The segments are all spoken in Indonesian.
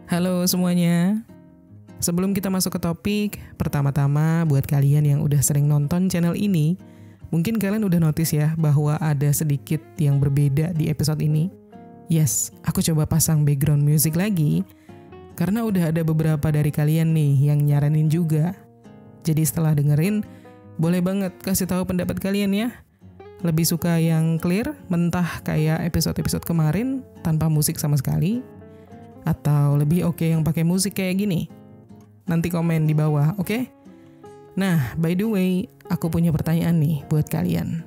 Halo semuanya. Sebelum kita masuk ke topik, pertama-tama buat kalian yang udah sering nonton channel ini, mungkin kalian udah notice ya bahwa ada sedikit yang berbeda di episode ini. Yes, aku coba pasang background music lagi, karena udah ada beberapa dari kalian nih yang nyaranin juga. Jadi setelah dengerin, boleh banget kasih tahu pendapat kalian ya. Lebih suka yang clear, mentah kayak episode-episode kemarin tanpa musik sama sekali, atau lebih oke yang pakai musik kayak gini? Nanti komen di bawah, oke? Nah, by the way, aku punya pertanyaan nih buat kalian.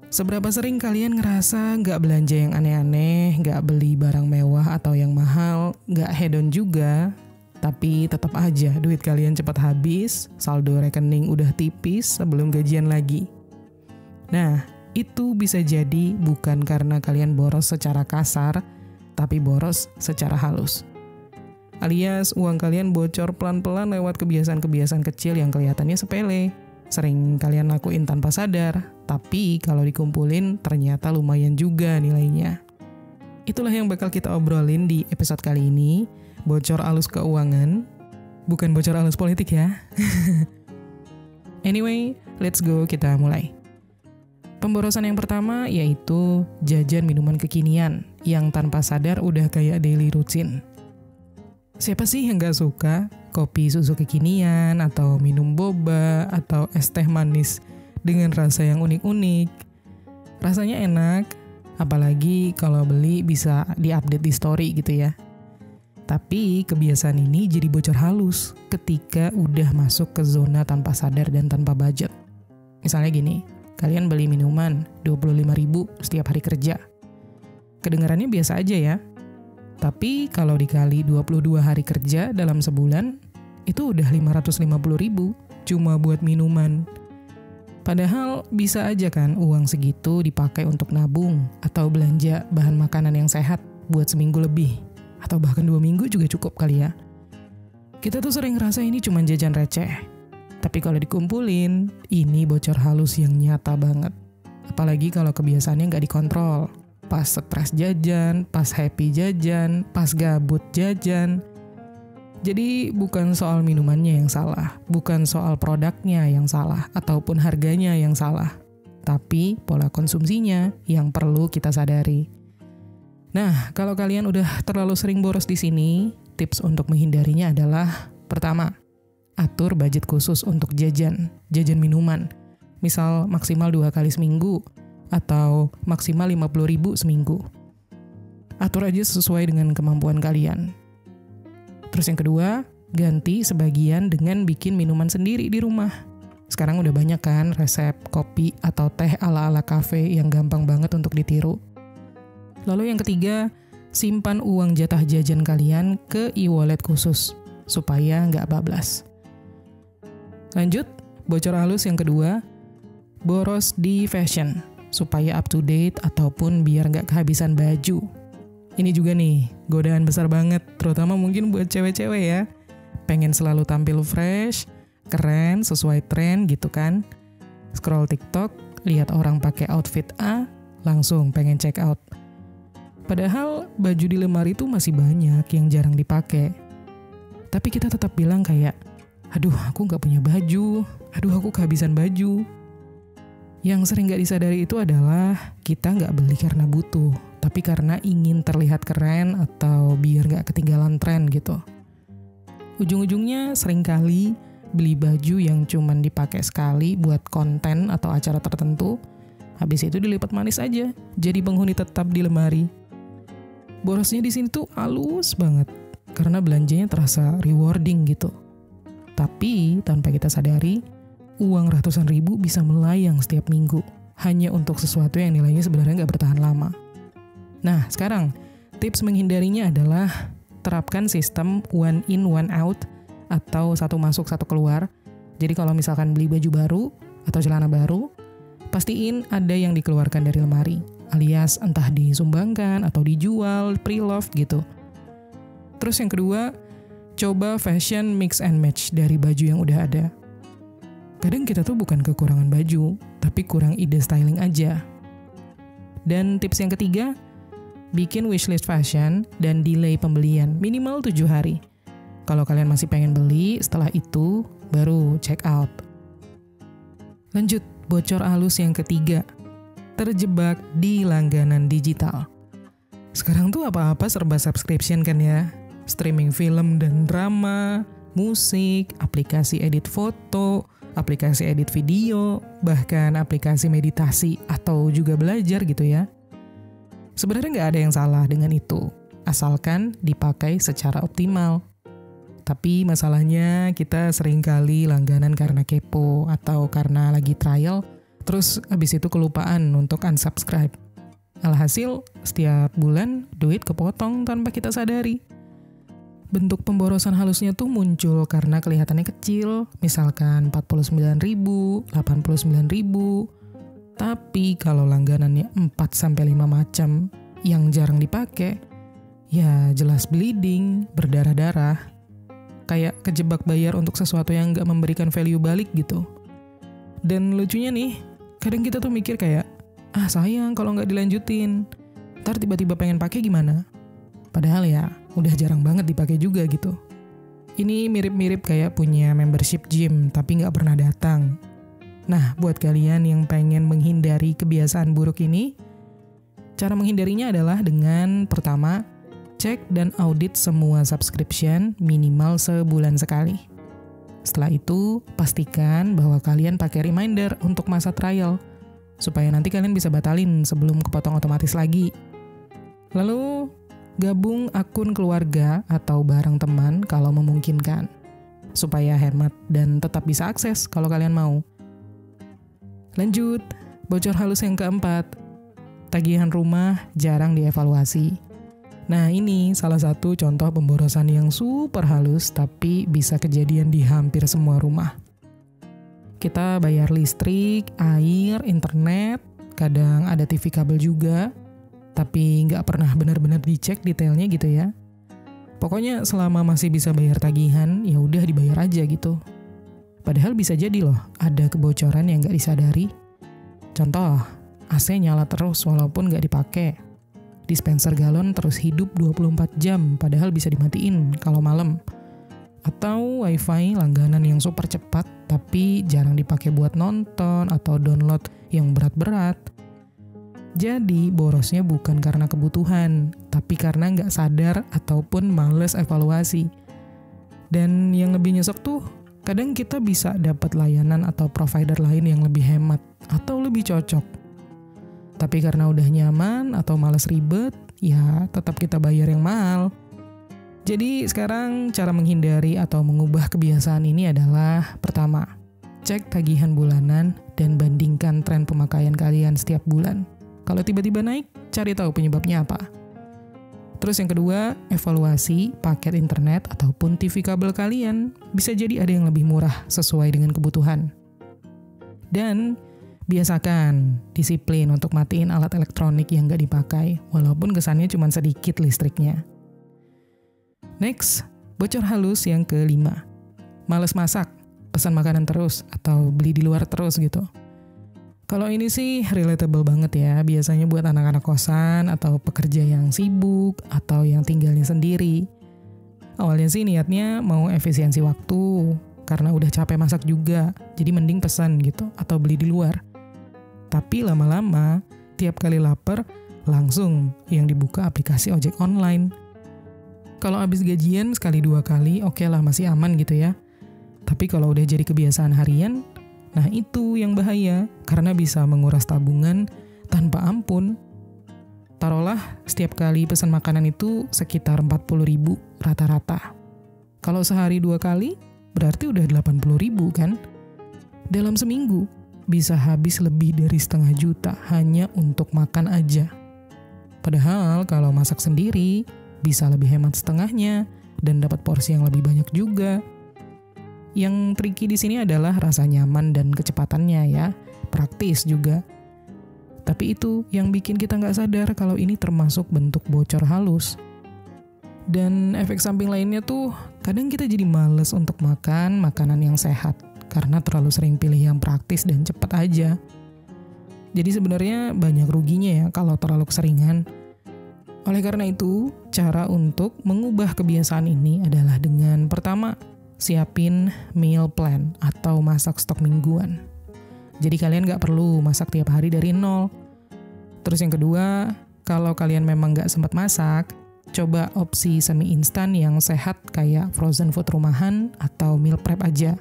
Seberapa sering kalian ngerasa nggak belanja yang aneh-aneh, nggak beli barang mewah atau yang mahal, nggak hedon juga, tapi tetap aja duit kalian cepat habis, saldo rekening udah tipis sebelum gajian lagi? Nah, itu bisa jadi bukan karena kalian boros secara kasar, tapi boros secara halus. Alias uang kalian bocor pelan-pelan lewat kebiasaan-kebiasaan kecil yang kelihatannya sepele. Sering kalian lakuin tanpa sadar, tapi kalau dikumpulin ternyata lumayan juga nilainya. Itulah yang bakal kita obrolin di episode kali ini, bocor alus keuangan. Bukan bocor alus politik ya. Anyway, let's go, kita mulai. Pemborosan yang pertama yaitu jajan minuman kekinian yang tanpa sadar udah kayak daily routine. Siapa sih yang gak suka kopi susu kekinian atau minum boba atau es teh manis dengan rasa yang unik-unik? Rasanya enak, apalagi kalau beli bisa diupdate di story gitu ya. Tapi kebiasaan ini jadi bocor halus ketika udah masuk ke zona tanpa sadar dan tanpa budget. Misalnya gini, kalian beli minuman 25.000 setiap hari kerja. Kedengarannya biasa aja ya. Tapi kalau dikali 22 hari kerja dalam sebulan, itu udah 550.000 cuma buat minuman. Padahal bisa aja kan uang segitu dipakai untuk nabung atau belanja bahan makanan yang sehat buat seminggu lebih. Atau bahkan 2 minggu juga cukup kali ya. Kita tuh sering ngerasa ini cuma jajan receh. Tapi kalau dikumpulin, ini bocor halus yang nyata banget. Apalagi kalau kebiasaannya nggak dikontrol. Pas stres jajan, pas happy jajan, pas gabut jajan. Jadi bukan soal minumannya yang salah, bukan soal produknya yang salah, ataupun harganya yang salah. Tapi pola konsumsinya yang perlu kita sadari. Nah, kalau kalian udah terlalu sering boros di sini, tips untuk menghindarinya adalah, pertama, atur budget khusus untuk jajan minuman. Misal maksimal 2 kali seminggu, atau maksimal 50.000 seminggu. Atur aja sesuai dengan kemampuan kalian. Terus yang kedua, ganti sebagian dengan bikin minuman sendiri di rumah. Sekarang udah banyak kan resep kopi atau teh ala-ala kafe yang gampang banget untuk ditiru. Lalu yang ketiga, simpan uang jatah jajan kalian ke e-wallet khusus, supaya nggak bablas. Lanjut, bocor halus yang kedua, boros di fashion, supaya up to date ataupun biar nggak kehabisan baju. Ini juga nih, godaan besar banget, terutama mungkin buat cewek-cewek ya. Pengen selalu tampil fresh, keren, sesuai tren gitu kan. Scroll TikTok, lihat orang pakai outfit A, langsung pengen check out. Padahal baju di lemari tuh masih banyak yang jarang dipakai. Tapi kita tetap bilang kayak, aduh aku nggak punya baju, aduh aku kehabisan baju. Yang sering gak disadari itu adalah kita gak beli karena butuh, tapi karena ingin terlihat keren atau biar gak ketinggalan tren gitu. Ujung-ujungnya seringkali beli baju yang cuman dipakai sekali buat konten atau acara tertentu, habis itu dilipat manis aja, jadi penghuni tetap di lemari. Borosnya di sini tuh halus banget, karena belanjanya terasa rewarding gitu. Tapi tanpa kita sadari, uang ratusan ribu bisa melayang setiap minggu, hanya untuk sesuatu yang nilainya sebenarnya nggak bertahan lama. Nah, sekarang, tips menghindarinya adalah terapkan sistem one in, one out, atau satu masuk, satu keluar. Jadi kalau misalkan beli baju baru, atau celana baru, pastiin ada yang dikeluarkan dari lemari, alias entah disumbangkan, atau dijual, pre-loved gitu. Terus yang kedua, coba fashion mix and match dari baju yang udah ada. Kadang kita tuh bukan kekurangan baju, tapi kurang ide styling aja. Dan tips yang ketiga, bikin wishlist fashion, dan delay pembelian minimal 7 hari. Kalau kalian masih pengen beli, setelah itu baru check out. Lanjut, bocor halus yang ketiga. Terjebak di langganan digital. Sekarang tuh apa-apa serba subscription kan ya? Streaming film dan drama, musik, aplikasi edit foto, aplikasi edit video, bahkan aplikasi meditasi atau juga belajar gitu ya. Sebenarnya nggak ada yang salah dengan itu, asalkan dipakai secara optimal. Tapi masalahnya kita seringkali langganan karena kepo atau karena lagi trial, terus abis itu kelupaan untuk unsubscribe. Alhasil, setiap bulan duit kepotong tanpa kita sadari. Bentuk pemborosan halusnya tuh muncul karena kelihatannya kecil, misalkan 49.000, 89.000. Tapi kalau langganannya 4-5 macam yang jarang dipakai, ya jelas bleeding, berdarah-darah. Kayak kejebak bayar untuk sesuatu yang nggak memberikan value balik gitu. Dan lucunya nih, kadang kita tuh mikir kayak, sayang kalau nggak dilanjutin. Ntar tiba-tiba pengen pakai gimana? Padahal ya, udah jarang banget dipakai juga gitu. Ini mirip-mirip kayak punya membership gym, tapi nggak pernah datang. Nah, buat kalian yang pengen menghindari kebiasaan buruk ini, cara menghindarinya adalah dengan pertama, cek dan audit semua subscription minimal sebulan sekali. Setelah itu, pastikan bahwa kalian pakai reminder untuk masa trial, supaya nanti kalian bisa batalin sebelum kepotong otomatis lagi. Lalu, gabung akun keluarga atau bareng teman kalau memungkinkan, supaya hemat dan tetap bisa akses kalau kalian mau. Lanjut, bocor halus yang keempat. Tagihan rumah jarang dievaluasi. Nah, ini salah satu contoh pemborosan yang super halus tapi bisa kejadian di hampir semua rumah. Kita bayar listrik, air, internet, kadang ada TV kabel juga, tapi nggak pernah benar-benar dicek detailnya gitu ya. Pokoknya selama masih bisa bayar tagihan, ya udah dibayar aja gitu. Padahal bisa jadi loh, ada kebocoran yang nggak disadari. Contoh, AC nyala terus walaupun nggak dipakai. Dispenser galon terus hidup 24 jam, padahal bisa dimatiin kalau malam. Atau wifi langganan yang super cepat, tapi jarang dipakai buat nonton atau download yang berat-berat. Jadi, borosnya bukan karena kebutuhan, tapi karena nggak sadar ataupun males evaluasi. Dan yang lebih nyesek tuh, kadang kita bisa dapat layanan atau provider lain yang lebih hemat atau lebih cocok. Tapi karena udah nyaman atau males ribet, ya tetap kita bayar yang mahal. Jadi sekarang cara menghindari atau mengubah kebiasaan ini adalah pertama, cek tagihan bulanan dan bandingkan tren pemakaian kalian setiap bulan. Kalau tiba-tiba naik, cari tahu penyebabnya apa. Terus yang kedua, evaluasi paket internet ataupun TV kabel kalian. Bisa jadi ada yang lebih murah sesuai dengan kebutuhan. Dan biasakan disiplin untuk matiin alat elektronik yang nggak dipakai, walaupun kesannya cuma sedikit listriknya. Next, bocor halus yang kelima. Males masak, pesan makanan terus, atau beli di luar terus gitu. Kalau ini sih relatable banget ya, biasanya buat anak-anak kosan atau pekerja yang sibuk atau yang tinggalnya sendiri. Awalnya sih niatnya mau efisiensi waktu, karena udah capek masak juga, jadi mending pesan gitu, atau beli di luar. Tapi lama-lama, tiap kali lapar, langsung yang dibuka aplikasi ojek online. Kalau habis gajian sekali 2 kali, oke lah masih aman gitu ya. Tapi kalau udah jadi kebiasaan harian, nah itu yang bahaya, karena bisa menguras tabungan tanpa ampun. Taruhlah setiap kali pesan makanan itu sekitar 40.000 rata-rata. Kalau sehari 2 kali, berarti udah 80.000 kan? Dalam seminggu, bisa habis lebih dari 500 juta hanya untuk makan aja. Padahal kalau masak sendiri, bisa lebih hemat setengahnya dan dapat porsi yang lebih banyak juga. Yang tricky di sini adalah rasa nyaman dan kecepatannya ya, praktis juga. Tapi itu yang bikin kita nggak sadar kalau ini termasuk bentuk bocor halus. Dan efek samping lainnya tuh, kadang kita jadi males untuk makan makanan yang sehat, karena terlalu sering pilih yang praktis dan cepat aja. Jadi sebenarnya banyak ruginya ya kalau terlalu keseringan. Oleh karena itu, cara untuk mengubah kebiasaan ini adalah dengan pertama, siapin meal plan atau masak stok mingguan. Jadi kalian nggak perlu masak tiap hari dari nol. Terus yang kedua, kalau kalian memang nggak sempat masak, coba opsi semi instan yang sehat kayak frozen food rumahan atau meal prep aja.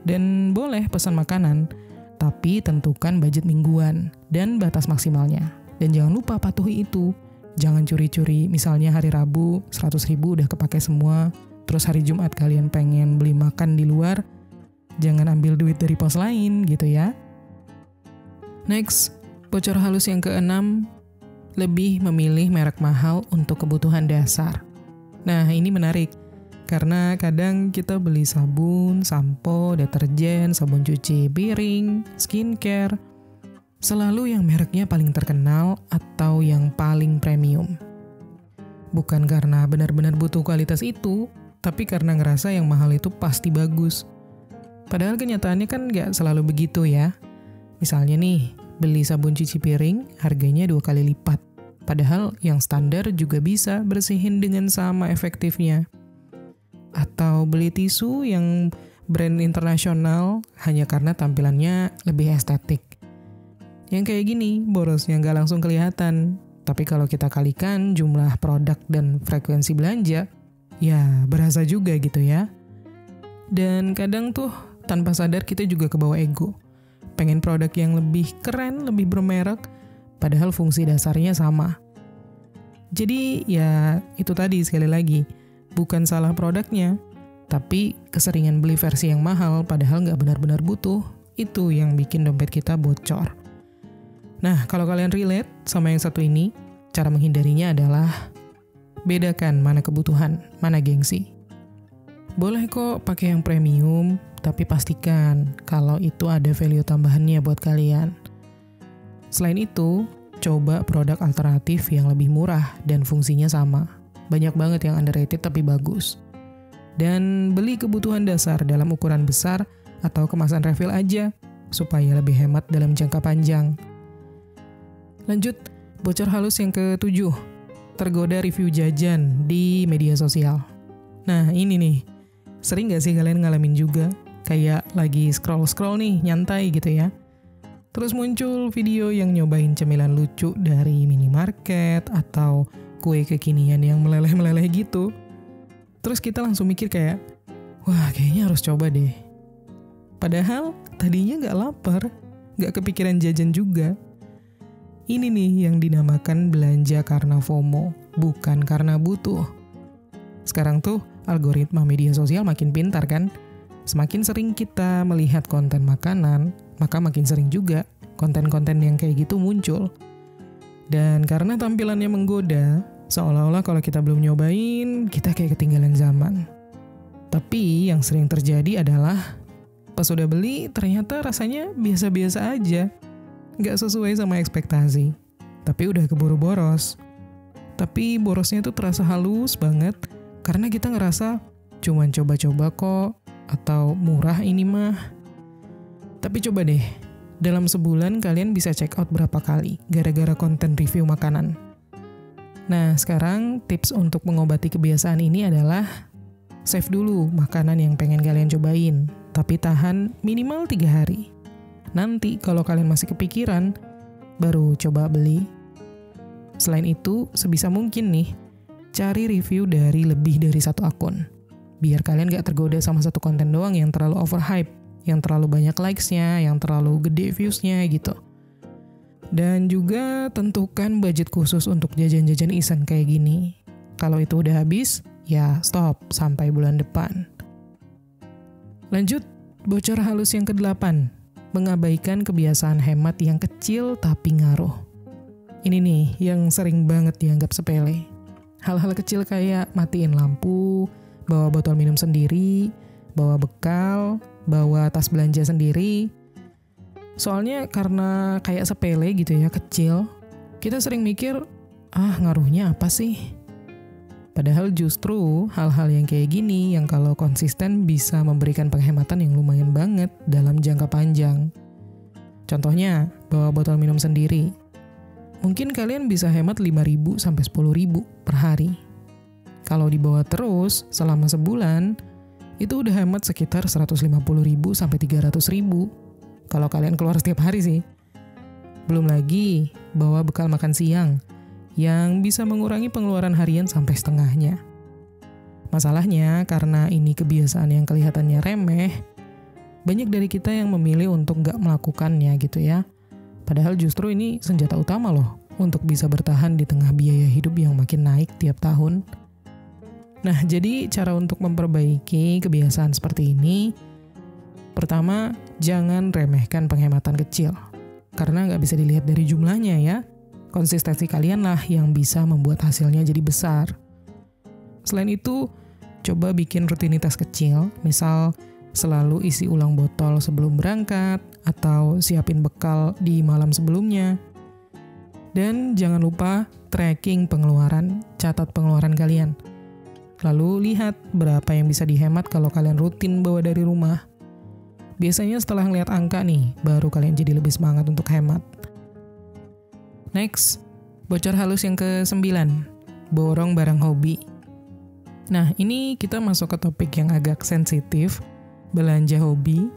Dan boleh pesan makanan, tapi tentukan budget mingguan dan batas maksimalnya. Dan jangan lupa patuhi itu. Jangan curi-curi, misalnya hari Rabu 100.000 udah kepake semua, terus hari Jumat kalian pengen beli makan di luar, jangan ambil duit dari pos lain gitu ya. Next, bocor halus yang keenam, lebih memilih merek mahal untuk kebutuhan dasar. Nah, ini menarik, karena kadang kita beli sabun, sampo, deterjen, sabun cuci piring, skincare, selalu yang mereknya paling terkenal atau yang paling premium. Bukan karena benar-benar butuh kualitas itu, tapi karena ngerasa yang mahal itu pasti bagus. Padahal kenyataannya kan nggak selalu begitu ya. Misalnya nih, beli sabun cuci piring harganya 2 kali lipat. Padahal yang standar juga bisa bersihin dengan sama efektifnya. Atau beli tisu yang brand internasional hanya karena tampilannya lebih estetik. Yang kayak gini, borosnya nggak langsung kelihatan. Tapi kalau kita kalikan jumlah produk dan frekuensi belanja, ya berasa juga gitu ya. Dan kadang tuh tanpa sadar kita juga kebawa ego. Pengen produk yang lebih keren, lebih bermerek, padahal fungsi dasarnya sama. Jadi ya itu tadi sekali lagi, bukan salah produknya, tapi keseringan beli versi yang mahal padahal nggak benar-benar butuh, itu yang bikin dompet kita bocor. Nah, kalau kalian relate sama yang satu ini, cara menghindarinya adalah bedakan mana kebutuhan, mana gengsi. Boleh kok pakai yang premium, tapi pastikan kalau itu ada value tambahannya buat kalian. Selain itu, coba produk alternatif yang lebih murah dan fungsinya sama. Banyak banget yang underrated tapi bagus. Dan beli kebutuhan dasar dalam ukuran besar atau kemasan refill aja, supaya lebih hemat dalam jangka panjang. Lanjut, bocor halus yang ke-7, tergoda review jajan di media sosial. Nah, ini nih, sering gak sih kalian ngalamin juga? Kayak lagi scroll-scroll nih, nyantai gitu ya. Terus muncul video yang nyobain cemilan lucu dari minimarket atau kue kekinian yang meleleh-meleleh gitu. Terus kita langsung mikir kayak, wah kayaknya harus coba deh. Padahal tadinya gak lapar, gak kepikiran jajan juga. Ini nih yang dinamakan belanja karena FOMO, bukan karena butuh. Sekarang tuh algoritma media sosial makin pintar kan? Semakin sering kita melihat konten makanan, maka makin sering juga konten-konten yang kayak gitu muncul. Dan karena tampilannya menggoda, seolah-olah kalau kita belum nyobain, kita kayak ketinggalan zaman. Tapi yang sering terjadi adalah, pas udah beli ternyata rasanya biasa-biasa aja. Nggak sesuai sama ekspektasi, tapi udah keburu boros. Tapi borosnya tuh terasa halus banget, karena kita ngerasa cuman coba-coba kok, atau murah ini mah. Tapi coba deh, dalam sebulan kalian bisa check out berapa kali, gara-gara konten review makanan. Nah, sekarang tips untuk mengobati kebiasaan ini adalah, save dulu makanan yang pengen kalian cobain, tapi tahan minimal 3 hari. Nanti kalau kalian masih kepikiran, baru coba beli. Selain itu, sebisa mungkin nih, cari review dari lebih dari satu akun. Biar kalian gak tergoda sama satu konten doang yang terlalu overhype, yang terlalu banyak likes-nya, yang terlalu gede views-nya gitu. Dan juga tentukan budget khusus untuk jajan-jajan iseng kayak gini. Kalau itu udah habis, ya stop sampai bulan depan. Lanjut, bocor halus yang ke-8. Mengabaikan kebiasaan hemat yang kecil tapi ngaruh. Ini nih yang sering banget dianggap sepele. Hal-hal kecil kayak matiin lampu, bawa botol minum sendiri, bawa bekal, bawa tas belanja sendiri. Soalnya karena kayak sepele gitu ya, kecil, kita sering mikir, ngaruhnya apa sih? Padahal justru hal-hal yang kayak gini yang kalau konsisten bisa memberikan penghematan yang lumayan banget dalam jangka panjang. Contohnya, bawa botol minum sendiri. mungkin kalian bisa hemat 5.000 sampai 10.000 per hari. Kalau dibawa terus selama sebulan, itu udah hemat sekitar 150.000 sampai 300.000. Kalau kalian keluar setiap hari sih. Belum lagi bawa bekal makan siang yang bisa mengurangi pengeluaran harian sampai setengahnya. Masalahnya karena ini kebiasaan yang kelihatannya remeh, banyak dari kita yang memilih untuk nggak melakukannya gitu ya. Padahal justru ini senjata utama loh untuk bisa bertahan di tengah biaya hidup yang makin naik tiap tahun. Nah, jadi cara untuk memperbaiki kebiasaan seperti ini, pertama, jangan remehkan penghematan kecil. Karena nggak bisa dilihat dari jumlahnya ya. Konsistensi kalian lah yang bisa membuat hasilnya jadi besar. Selain itu, coba bikin rutinitas kecil, misal selalu isi ulang botol sebelum berangkat, atau siapin bekal di malam sebelumnya. Dan jangan lupa tracking pengeluaran, catat pengeluaran kalian. Lalu lihat berapa yang bisa dihemat kalau kalian rutin bawa dari rumah. Biasanya setelah ngeliat angka nih, baru kalian jadi lebih semangat untuk hemat. Next, bocor halus yang ke-9, borong barang hobi. Nah, ini kita masuk ke topik yang agak sensitif, belanja hobi.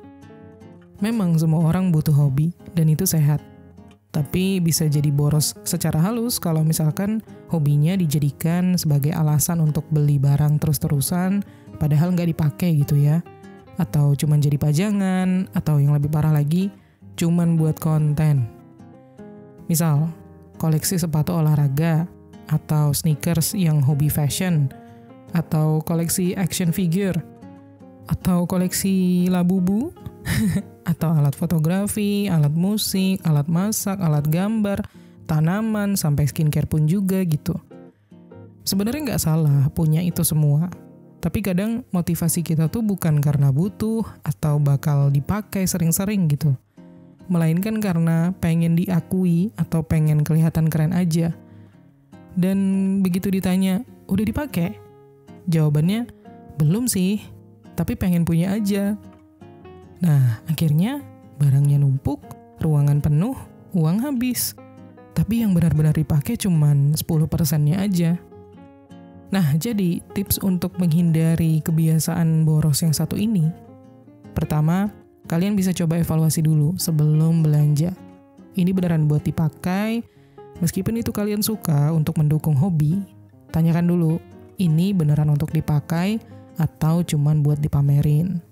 Memang semua orang butuh hobi, dan itu sehat. Tapi bisa jadi boros secara halus kalau misalkan hobinya dijadikan sebagai alasan untuk beli barang terus-terusan, padahal nggak dipakai gitu ya. Atau cuman jadi pajangan, atau yang lebih parah lagi, cuman buat konten. Misal, koleksi sepatu olahraga, atau sneakers yang hobi fashion, atau koleksi action figure, atau koleksi labubu, atau alat fotografi, alat musik, alat masak, alat gambar, tanaman, sampai skincare pun juga gitu. Sebenarnya nggak salah punya itu semua. Tapi kadang motivasi kita tuh bukan karena butuh atau bakal dipakai sering-sering gitu. Melainkan karena pengen diakui atau pengen kelihatan keren aja. Dan begitu ditanya, udah dipakai? Jawabannya, belum sih, tapi pengen punya aja. Nah, akhirnya barangnya numpuk, ruangan penuh, uang habis. Tapi yang benar-benar dipakai cuman 10%-nya aja. Nah, jadi tips untuk menghindari kebiasaan boros yang satu ini. Pertama, kalian bisa coba evaluasi dulu sebelum belanja. Ini beneran buat dipakai, meskipun itu kalian suka untuk mendukung hobi. Tanyakan dulu, ini beneran untuk dipakai atau cuman buat dipamerin.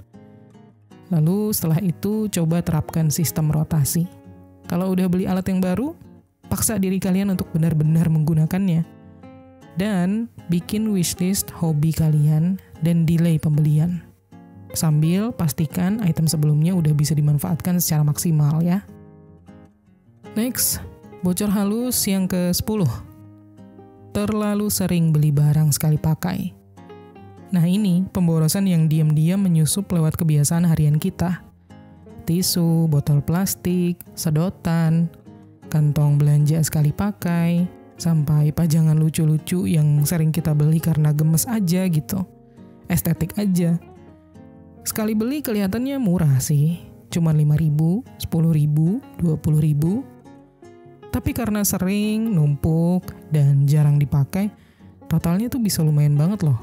Lalu setelah itu coba terapkan sistem rotasi. Kalau udah beli alat yang baru, paksa diri kalian untuk benar-benar menggunakannya. Dan bikin wishlist hobi kalian dan delay pembelian. Sambil pastikan item sebelumnya udah bisa dimanfaatkan secara maksimal ya. Next, bocor halus yang ke-10. Terlalu sering beli barang sekali pakai. Nah ini pemborosan yang diam-diam menyusup lewat kebiasaan harian kita. Tisu, botol plastik, sedotan, kantong belanja sekali pakai, sampai pajangan lucu-lucu yang sering kita beli karena gemes aja gitu. Estetik aja. Sekali beli kelihatannya murah sih. Cuman 5.000, 10.000, 20.000. Tapi karena sering, numpuk, dan jarang dipakai, totalnya tuh bisa lumayan banget loh.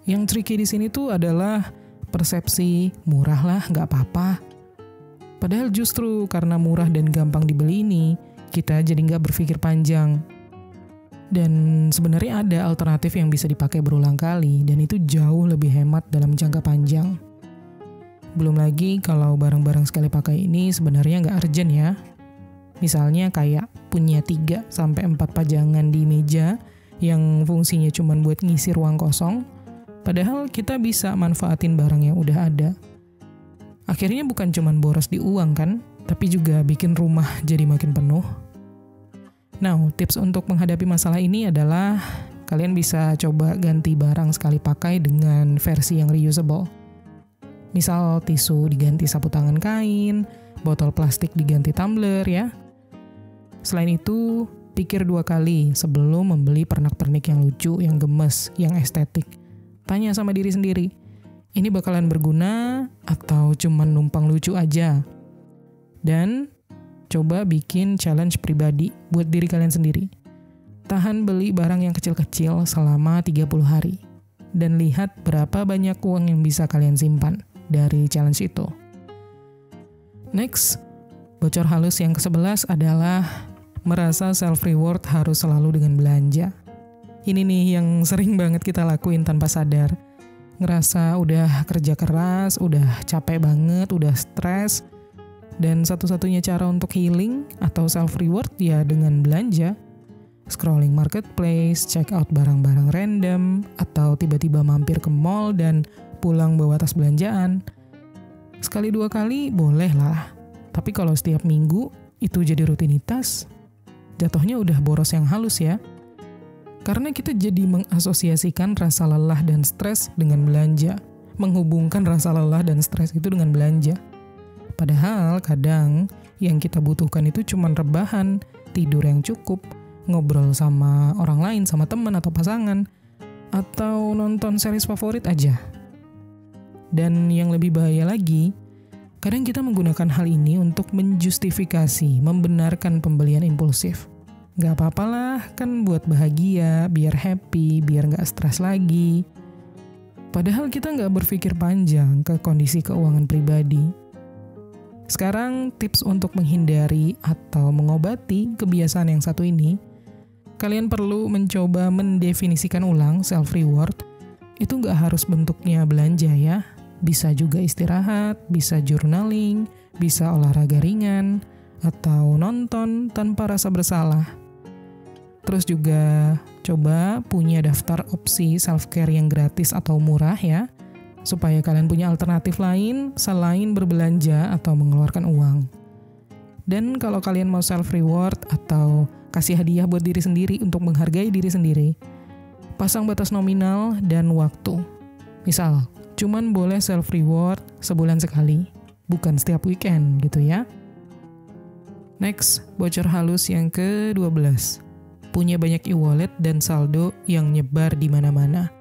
Yang tricky di sini tuh adalah persepsi murah lah, nggak apa-apa. Padahal justru karena murah dan gampang dibeli ini, kita jadi nggak berpikir panjang. Dan sebenarnya ada alternatif yang bisa dipakai berulang kali, dan itu jauh lebih hemat dalam jangka panjang. Belum lagi kalau barang-barang sekali pakai ini sebenarnya nggak urgent ya. Misalnya kayak punya 3-4 pajangan di meja yang fungsinya cuma buat ngisi ruang kosong, padahal kita bisa manfaatin barang yang udah ada. Akhirnya bukan cuma boros di uang kan, tapi juga bikin rumah jadi makin penuh. Nah, tips untuk menghadapi masalah ini adalah kalian bisa coba ganti barang sekali pakai dengan versi yang reusable. Misal tisu diganti sapu tangan kain, botol plastik diganti tumbler ya. Selain itu, pikir 2 kali sebelum membeli pernak-pernik yang lucu, yang gemes, yang estetik. Tanya sama diri sendiri, ini bakalan berguna atau cuman numpang lucu aja? Dan coba bikin challenge pribadi buat diri kalian sendiri. Tahan beli barang yang kecil-kecil selama 30 hari. Dan lihat berapa banyak uang yang bisa kalian simpan dari challenge itu. Next, bocor halus yang ke-11 adalah merasa self-reward harus selalu dengan belanja. Ini nih yang sering banget kita lakuin tanpa sadar. Ngerasa udah kerja keras, udah capek banget, udah stres, dan satu-satunya cara untuk healing atau self-reward ya dengan belanja. Scrolling marketplace, check out barang-barang random, atau tiba-tiba mampir ke mall dan pulang bawa tas belanjaan. Sekali dua kali boleh lah, tapi kalau setiap minggu itu jadi rutinitas, jatuhnya udah boros yang halus ya. Karena kita jadi mengasosiasikan rasa lelah dan stres dengan belanja, menghubungkan rasa lelah dan stres itu dengan belanja. Padahal kadang yang kita butuhkan itu cuma rebahan, tidur yang cukup, ngobrol sama orang lain, sama teman atau pasangan, atau nonton series favorit aja. Dan yang lebih bahaya lagi, kadang kita menggunakan hal ini untuk menjustifikasi, membenarkan pembelian impulsif. Gak apa-apalah, kan buat bahagia, biar happy, biar gak stres lagi. Padahal kita gak berpikir panjang ke kondisi keuangan pribadi. Sekarang tips untuk menghindari atau mengobati kebiasaan yang satu ini, kalian perlu mencoba mendefinisikan ulang self-reward. Itu nggak harus bentuknya belanja ya. Bisa juga istirahat, bisa journaling, bisa olahraga ringan, atau nonton tanpa rasa bersalah. Terus juga coba punya daftar opsi self-care yang gratis atau murah ya, supaya kalian punya alternatif lain selain berbelanja atau mengeluarkan uang. Dan kalau kalian mau self-reward atau kasih hadiah buat diri sendiri untuk menghargai diri sendiri, pasang batas nominal dan waktu. Misal, cuman boleh self-reward sebulan sekali, bukan setiap weekend gitu ya. Next, bocor halus yang ke-12. Punya banyak e-wallet dan saldo yang nyebar di mana-mana.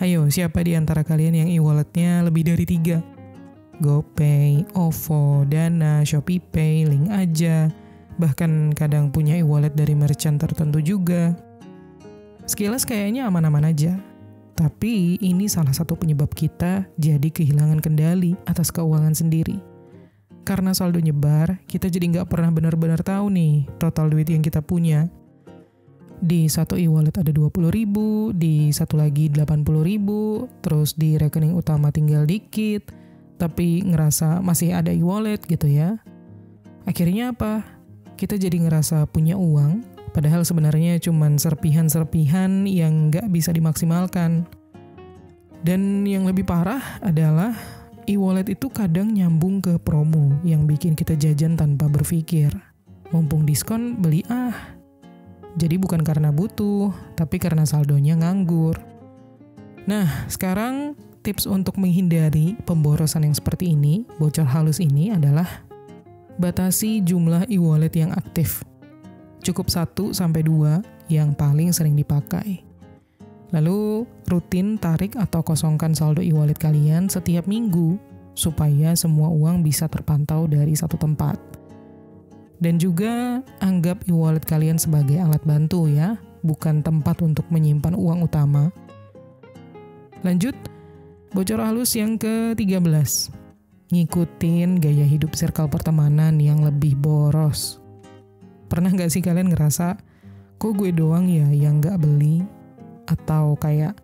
Ayo, siapa di antara kalian yang e-walletnya lebih dari 3? GoPay, OVO, Dana, ShopeePay, Link Aja, bahkan kadang punya e-wallet dari merchant tertentu juga. Sekilas kayaknya aman-aman aja. Tapi ini salah satu penyebab kita jadi kehilangan kendali atas keuangan sendiri. Karena saldo nyebar, kita jadi nggak pernah benar-benar tahu nih total duit yang kita punya. Di satu e-wallet ada 20.000, di satu lagi 80.000, terus di rekening utama tinggal dikit, tapi ngerasa masih ada e-wallet gitu ya. Akhirnya apa? Kita jadi ngerasa punya uang, padahal sebenarnya cuma serpihan-serpihan yang nggak bisa dimaksimalkan. Dan yang lebih parah adalah e-wallet itu kadang nyambung ke promo yang bikin kita jajan tanpa berpikir. Mumpung diskon, beli ah. Jadi bukan karena butuh, tapi karena saldonya nganggur. Nah, sekarang tips untuk menghindari pemborosan yang seperti ini, bocor halus ini adalah batasi jumlah e-wallet yang aktif. Cukup 1-2 yang paling sering dipakai. Lalu rutin tarik atau kosongkan saldo e-wallet kalian setiap minggu supaya semua uang bisa terpantau dari satu tempat. Dan juga anggap e-wallet kalian sebagai alat bantu ya, bukan tempat untuk menyimpan uang utama. Lanjut, bocor halus yang ke-13. Ngikutin gaya hidup circle pertemanan yang lebih boros. Pernah nggak sih kalian ngerasa, kok gue doang ya yang nggak beli? Atau kayak,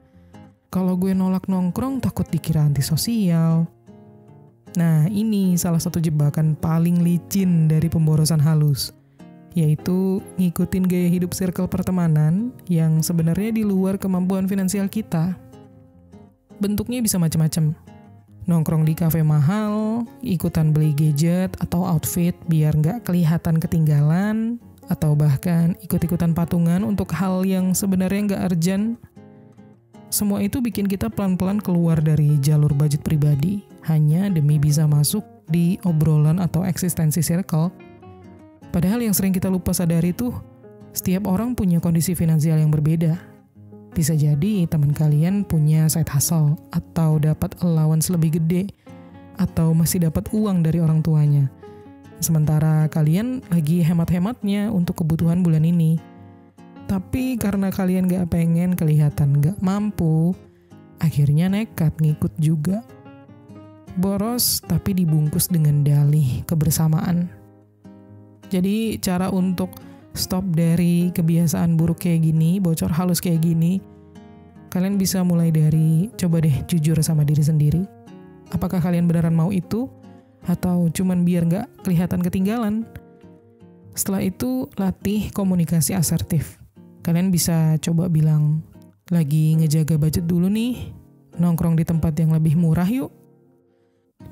kalau gue nolak nongkrong takut dikira antisosial. Nah, ini salah satu jebakan paling licin dari pemborosan halus, yaitu ngikutin gaya hidup circle pertemanan yang sebenarnya di luar kemampuan finansial kita. Bentuknya bisa macam-macam. Nongkrong di kafe mahal, ikutan beli gadget atau outfit biar nggak kelihatan ketinggalan, atau bahkan ikut-ikutan patungan untuk hal yang sebenarnya nggak urgent. Semua itu bikin kita pelan-pelan keluar dari jalur budget pribadi, hanya demi bisa masuk di obrolan atau eksistensi circle. Padahal yang sering kita lupa sadari tuh, setiap orang punya kondisi finansial yang berbeda. Bisa jadi teman kalian punya side hustle, atau dapat allowance lebih gede, atau masih dapat uang dari orang tuanya. Sementara kalian lagi hemat-hematnya untuk kebutuhan bulan ini. Tapi karena kalian gak pengen kelihatan gak mampu, akhirnya nekat ngikut juga. Boros tapi dibungkus dengan dalih kebersamaan. Jadi cara untuk stop dari kebiasaan buruk kayak gini, bocor halus kayak gini, kalian bisa mulai dari coba deh jujur sama diri sendiri. Apakah kalian beneran mau itu? Atau cuman biar gak kelihatan ketinggalan? Setelah itu, latih komunikasi asertif. Kalian bisa coba bilang, lagi ngejaga budget dulu nih, nongkrong di tempat yang lebih murah yuk.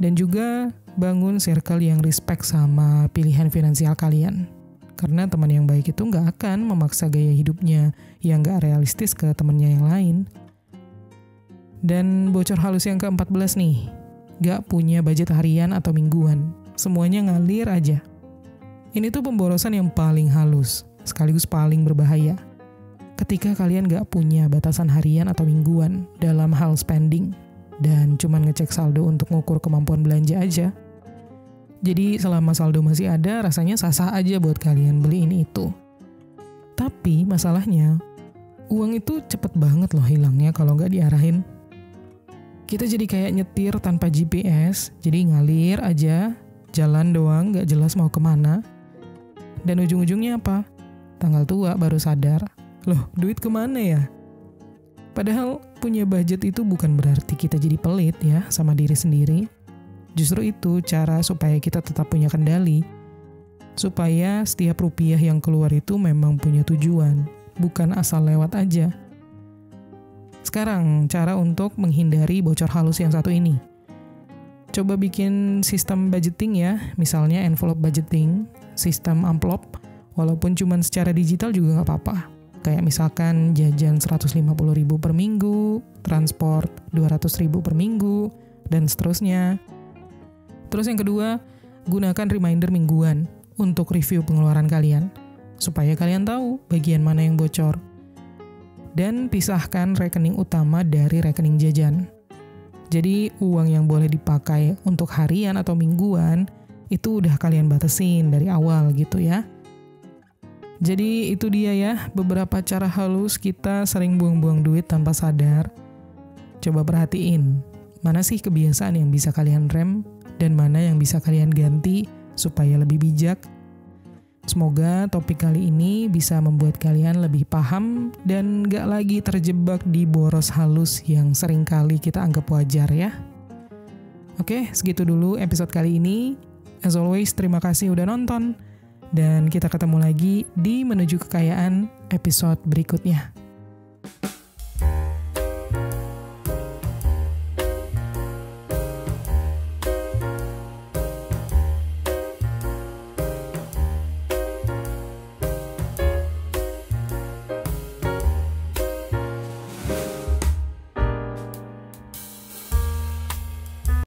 Dan juga bangun circle yang respect sama pilihan finansial kalian. Karena teman yang baik itu nggak akan memaksa gaya hidupnya yang nggak realistis ke temannya yang lain. Dan bocor halus yang ke-14 nih, nggak punya budget harian atau mingguan. Semuanya ngalir aja. Ini tuh pemborosan yang paling halus, sekaligus paling berbahaya. Ketika kalian gak punya batasan harian atau mingguan dalam hal spending, dan cuman ngecek saldo untuk ngukur kemampuan belanja aja. Jadi selama saldo masih ada, rasanya sah-sah aja buat kalian beli ini itu. Tapi masalahnya, uang itu cepet banget loh hilangnya kalau gak diarahin. Kita jadi kayak nyetir tanpa GPS, jadi ngalir aja, jalan doang gak jelas mau kemana. Dan ujung-ujungnya apa? Tanggal tua baru sadar, loh, duit kemana ya? Padahal punya budget itu bukan berarti kita jadi pelit ya sama diri sendiri. Justru itu cara supaya kita tetap punya kendali. Supaya setiap rupiah yang keluar itu memang punya tujuan, bukan asal lewat aja. Sekarang, cara untuk menghindari bocor halus yang satu ini. Coba bikin sistem budgeting ya, misalnya envelope budgeting, sistem amplop, walaupun cuma secara digital juga nggak apa-apa. Kayak misalkan jajan 150.000 per minggu, transport 200.000 per minggu, dan seterusnya. Terus yang kedua, gunakan reminder mingguan untuk review pengeluaran kalian, supaya kalian tahu bagian mana yang bocor. Dan pisahkan rekening utama dari rekening jajan. Jadi uang yang boleh dipakai untuk harian atau mingguan, itu udah kalian batasin dari awal gitu ya. Jadi itu dia ya, beberapa cara halus kita sering buang-buang duit tanpa sadar. Coba perhatiin, mana sih kebiasaan yang bisa kalian rem, dan mana yang bisa kalian ganti supaya lebih bijak. Semoga topik kali ini bisa membuat kalian lebih paham dan gak lagi terjebak di boros halus yang sering kali kita anggap wajar ya. Oke, segitu dulu episode kali ini. As always, terima kasih udah nonton. Dan kita ketemu lagi di Menuju Kekayaan episode berikutnya.